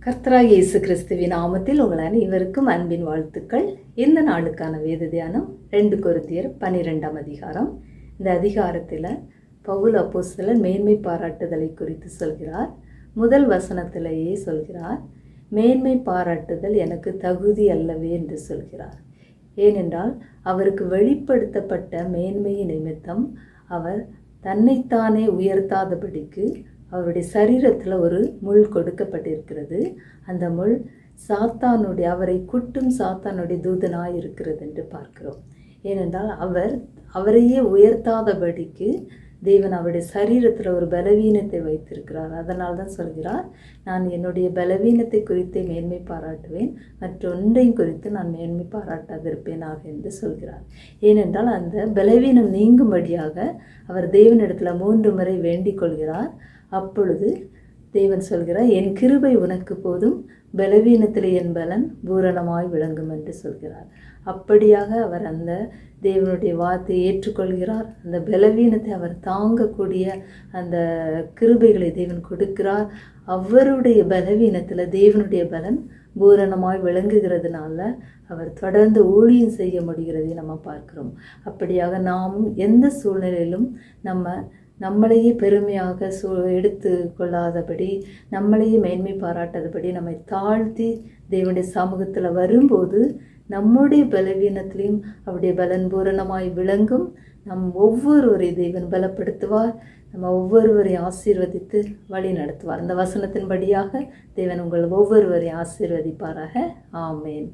கர்த்தராகிய இயேசு கிறிஸ்துவின் நாமத்தில் உங்கள் அனைவருக்கும் அன்பின் வாழ்த்துக்கள். இந்த நாளுக்கான வேத தியானம் 2 கொரிந்தியர் 12ஆம் அதிகாரம். இந்த அதிகாரத்தில் பவுல் அப்போஸ்தலர் மேன்மை பாராட்டுதலை குறித்து சொல்கிறார். முதல் வசனத்திலேயே சொல்கிறார், மேன்மை பாராட்டுதல் எனக்கு தகுதி அல்லவே என்று சொல்கிறார். ஏனென்றால் அவருக்கு வெளிப்படுத்தப்பட்ட மேன்மையின் நிமித்தம் அவர் தன்னைத்தானே உயர்த்தாதபடிக்கு அவருடைய சரீரத்தில் ஒரு முள் கொடுக்கப்பட்டிருக்கிறது. அந்த முள் சாத்தானுடைய, அவரை குட்டும் சாத்தானுடைய தூதனாய் இருக்கிறது என்று பார்க்கிறோம். ஏனென்றால் அவரையே உயர்த்தாதபடிக்கு தேவன் அவருடைய சரீரத்தில் ஒரு பலவீனத்தை வைத்திருக்கிறார். அதனால் தான் சொல்கிறார், நான் என்னுடைய பலவீனத்தை குறித்தே மேன்மை பாராட்டுவேன், மற்றொன்றையும் குறித்து நான் மேன்மை பாராட்டாதிருப்பேனாக என்று சொல்கிறார். ஏனென்றால் அந்த பலவீனம் நீங்கும்படியாக அவர் தேவனிடத்தில் 3 முறை வேண்டிக் கொள்கிறார். அப்பொழுது தேவன் சொல்கிறார், என் கிருபை உனக்கு போதும், பலவீனத்திலே என் பலன் பூரணமாய் விளங்கும் என்று சொல்கிறார். அப்படியாக அவர் அந்த தேவனுடைய வார்த்தையை ஏற்றுக்கொள்கிறார். அந்த பலவீனத்தை அவர் தாங்கக்கூடிய அந்த கிருபைகளை தேவன் கொடுக்கிறார். அவருடைய பலவீனத்தில் தேவனுடைய பலன் பூரணமாய் விளங்குகிறதுனால அவர் தொடர்ந்து ஊழியம் செய்ய முடிகிறதை நம்ம பார்க்கிறோம். அப்படியாக நாமும் எந்த சூழ்நிலையிலும் நம்மளையே பெருமையாக எடுத்து கொள்ளாதபடி, நம்மளையே மேன்மை பாராட்டாதபடி நம்மை தாழ்த்தி தேவனுடைய சமூகத்தில் வரும்போது நம்முடைய பலவீனத்திலையும் அவருடைய பலன் பூரணமாய் விளங்கும். ஒவ்வொருவரை தேவன் பலப்படுத்துவார். நம்ம ஒவ்வொருவரையும் ஆசீர்வதித்து வழி நடத்துவார். அந்த வசனத்தின்படியாக தேவன் உங்கள் ஒவ்வொருவரையும் ஆசீர்வதிப்பாராக. ஆமேன்.